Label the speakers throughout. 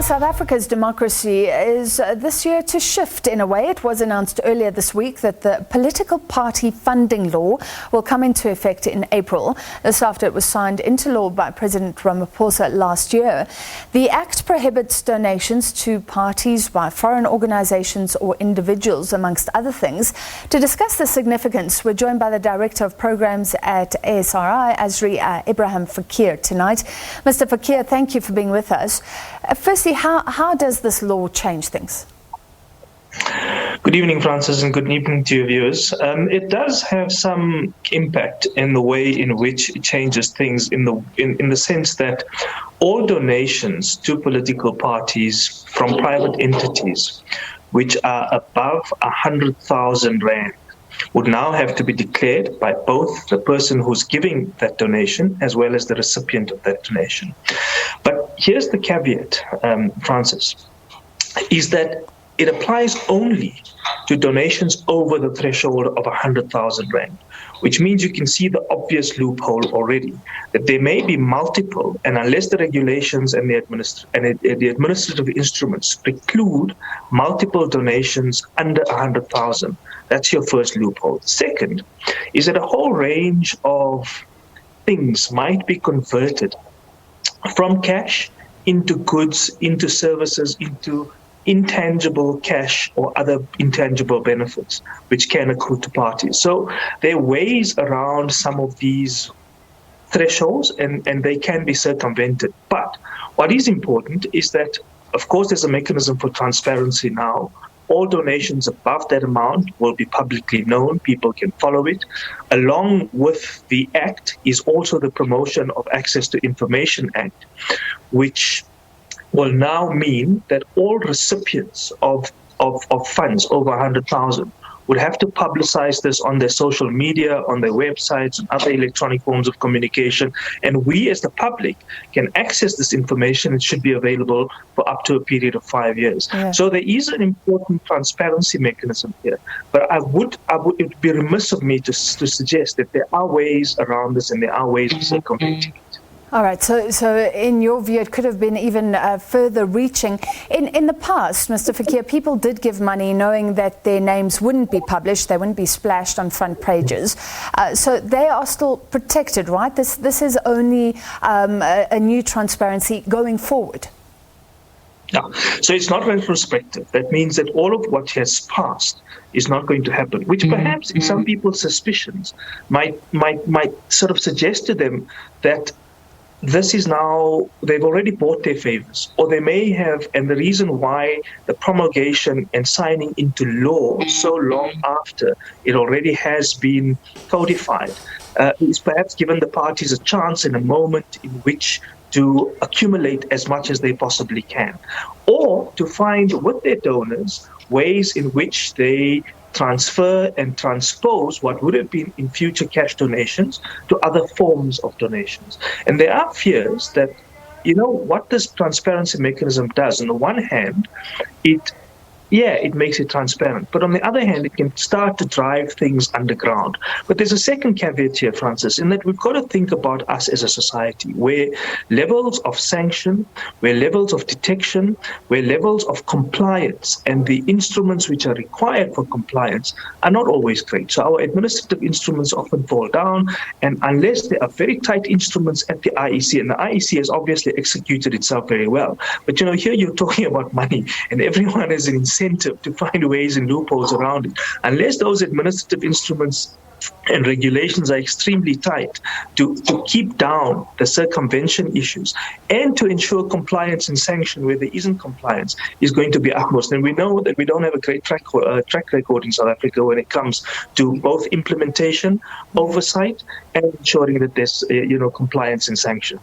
Speaker 1: Now, South Africa's democracy is this year to shift in a way. It was announced earlier this week that the political party funding law will come into effect in April. This after it was signed into law by President Ramaphosa last year. The act prohibits donations to parties by foreign organizations or individuals, amongst other things. To discuss the significance, we're joined by the Director of Programs at ASRI, Ebrahim Fakir, tonight. Mr. Fakir, thank you for being with us. Firstly, how does this law change things?
Speaker 2: Good evening, Francis, and good evening to your viewers. It does have some impact in the way in which it changes things in the sense that all donations to political parties from private entities which are above 100,000 rand would now have to be declared by both the person who's giving that donation as well as the recipient of that donation. But here's the caveat, Francis, is that it applies only to donations over the threshold of 100,000 rand, which means you can see the obvious loophole already, that there may be multiple, and unless the regulations and the administrative instruments preclude multiple donations under 100,000, that's your first loophole. Second is that a whole range of things might be converted from cash into goods, into services, into intangible cash or other intangible benefits which can accrue to parties. So there are ways around some of these thresholds and they can be circumvented. But what is important is that, of course, there's a mechanism for transparency now. All donations above that amount will be publicly known. People can follow it. Along with the Act is also the Promotion of Access to Information Act, which will now mean that all recipients of funds over 100,000 would have to publicize this on their social media, on their websites, and other electronic forms of communication. And we as the public can access this information. It should be available for up to a period of 5 years. Yeah. So there is an important transparency mechanism here. But it would be remiss of me to suggest that there are ways around this and there are ways of circumventing it.
Speaker 1: All right, so in your view, it could have been even further reaching. In the past, Mr. Fakir, people did give money knowing that their names wouldn't be published, they wouldn't be splashed on front pages. So they are still protected, right? This is only a new transparency going forward.
Speaker 2: Yeah. So it's not retrospective. That means that all of what has passed is not going to happen, which perhaps in some people's suspicions might sort of suggest to them that this is now, they've already bought their favors, or they may have, and the reason why the promulgation and signing into law so long after it already has been codified is perhaps given the parties a chance in a moment in which to accumulate as much as they possibly can, or to find with their donors ways in which they transfer and transpose what would have been in future cash donations to other forms of donations. And there are fears that, what this transparency mechanism does, on the one hand, it makes it transparent. But on the other hand, it can start to drive things underground. But there's a second caveat here, Francis, in that we've got to think about us as a society where levels of sanction, where levels of detection, where levels of compliance and the instruments which are required for compliance are not always great. So our administrative instruments often fall down, and unless there are very tight instruments at the IEC, and the IEC has obviously executed itself very well. But here you're talking about money, and everyone has an incentive to find ways and loopholes around it. Unless those administrative instruments and regulations are extremely tight to keep down the circumvention issues and to ensure compliance and sanction where there isn't compliance is going to be utmost. And we know that we don't have a great track record in South Africa when it comes to both implementation, oversight, and ensuring that there's compliance and sanction.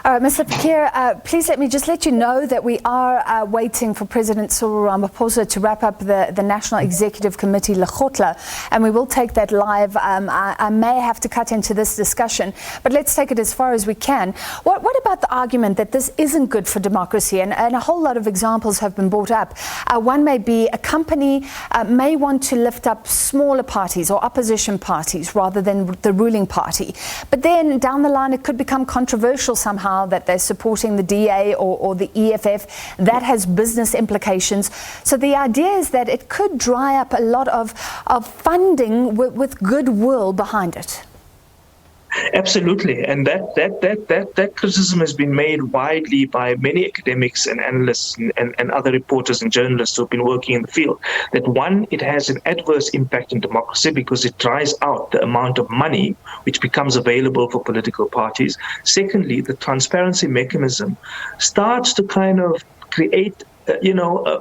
Speaker 1: All right, Mr. Fakir, please let you know that we are waiting for President Cyril Ramaphosa to wrap up the National Executive Committee, Lekgotla, and we will take that live. I may have to cut into this discussion, but let's take it as far as we can. What about the argument that this isn't good for democracy? And a whole lot of examples have been brought up. One may be a company may want to lift up smaller parties or opposition parties rather than the ruling party. But then down the line, it could become controversial somehow now that they're supporting the DA or the EFF. That has business implications. So the idea is that it could dry up a lot of funding with goodwill behind it.
Speaker 2: Absolutely, and that criticism has been made widely by many academics and analysts and other reporters and journalists who have been working in the field. That one, it has an adverse impact on democracy because it dries out the amount of money which becomes available for political parties. Secondly, the transparency mechanism starts to kind of create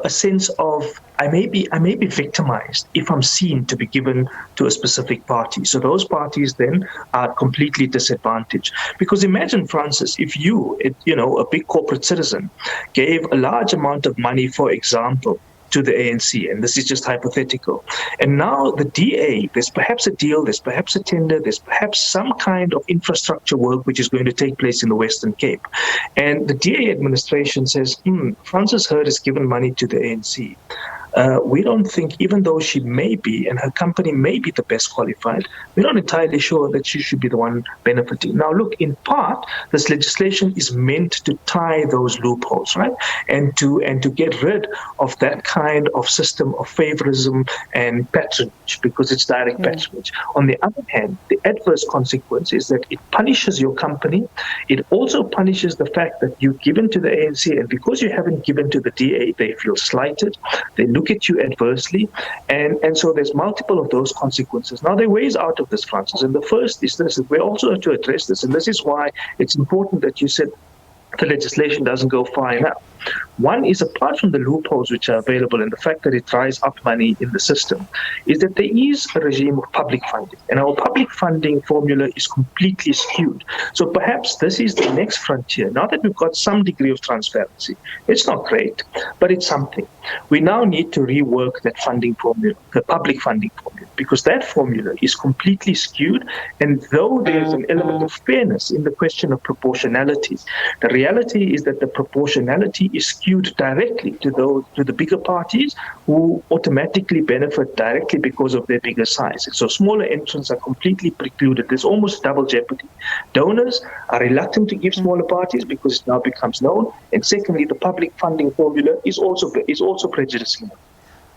Speaker 2: a sense of I may be victimized if I'm seen to be given to a specific party. So those parties then are completely disadvantaged. Because imagine, Francis, if you, a big corporate citizen, gave a large amount of money, for example, to the ANC, and this is just hypothetical. And now the DA, there's perhaps a deal, there's perhaps a tender, there's perhaps some kind of infrastructure work which is going to take place in the Western Cape. And the DA administration says, Francis Hurd has given money to the ANC. We don't think, even though she may be, and her company may be the best qualified, we're not entirely sure that she should be the one benefiting. Now, look, in part, this legislation is meant to tie those loopholes, right? And to get rid of that kind of system of favorism and patronage, because it's direct patronage. On the other hand, the adverse consequence is that it punishes your company. It also punishes the fact that you've given to the ANC, and because you haven't given to the DA, they feel slighted. They look at you adversely, and so there's multiple of those consequences. Now, there are ways out of this, Francis, and the first is this: we also have to address this, and this is why it's important that you said the legislation doesn't go far enough. One is, apart from the loopholes which are available and the fact that it dries up money in the system, is that there is a regime of public funding, and our public funding formula is completely skewed. So perhaps this is the next frontier. Now that we've got some degree of transparency, it's not great, but it's something. We now need to rework that funding formula, the public funding formula, because that formula is completely skewed. And though there's an element of fairness in the question of proportionality, the reality is that the proportionality is skewed directly to the bigger parties, who automatically benefit directly because of their bigger size. So smaller entrants are completely precluded. There's almost double jeopardy. Donors are reluctant to give smaller parties because it now becomes known. And secondly, the public funding formula is also prejudicing them.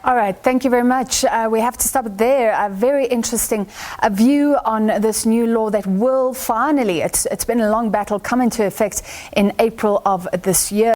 Speaker 1: All right, thank you very much. We have to stop it there. A very interesting view on this new law that will finally, it's been a long battle, come into effect in April of this year.